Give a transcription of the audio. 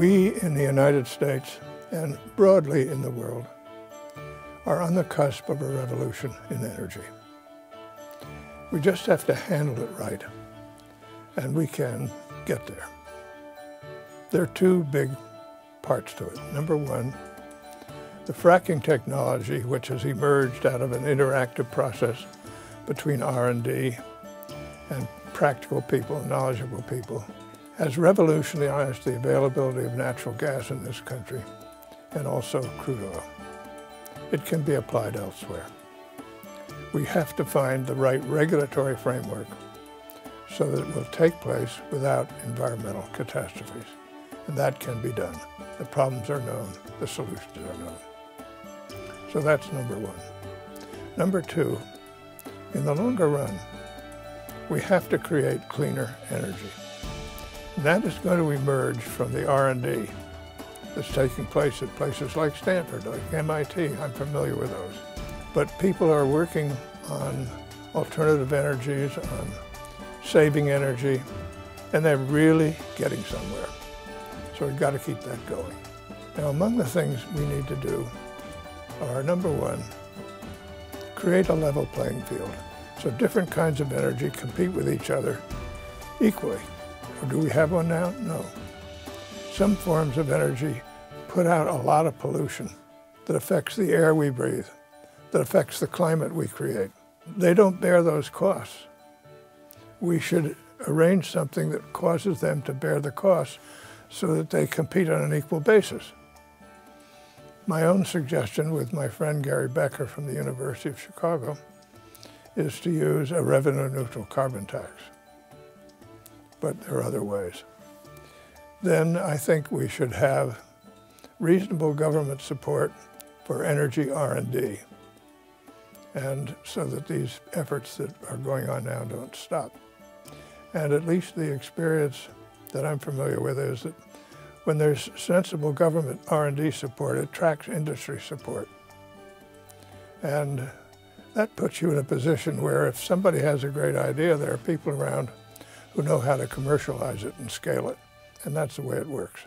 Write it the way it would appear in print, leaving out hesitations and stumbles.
We in the United States and broadly in the world are on the cusp of a revolution in energy. We just have to handle it right, and we can get there. There are two big parts to it. Number one, the fracking technology, which has emerged out of an interactive process between R&D and practical people and knowledgeable people, has revolutionized the availability of natural gas in this country and also crude oil. It can be applied elsewhere. We have to find the right regulatory framework so that it will take place without environmental catastrophes. And that can be done. The problems are known, the solutions are known. So that's number one. Number two, in the longer run, we have to create cleaner energy. And that is going to emerge from the R&D that's taking place at places like Stanford, like MIT. I'm familiar with those. But people are working on alternative energies, on saving energy, and they're really getting somewhere. So we've got to keep that going. Now, among the things we need to do are, number one, create a level playing field. So different kinds of energy compete with each other equally. Or do we have one now? No. Some forms of energy put out a lot of pollution that affects the air we breathe, that affects the climate we create. They don't bear those costs. We should arrange something that causes them to bear the costs so that they compete on an equal basis. My own suggestion with my friend Gary Becker from the University of Chicago is to use a revenue-neutral carbon tax. But there are other ways. Then I think we should have reasonable government support for energy R&D, and so that these efforts that are going on now don't stop. And at least the experience that I'm familiar with is that when there's sensible government R&D support, it tracks industry support. And that puts you in a position where if somebody has a great idea, there are people around who know how to commercialize it and scale it. And that's the way it works.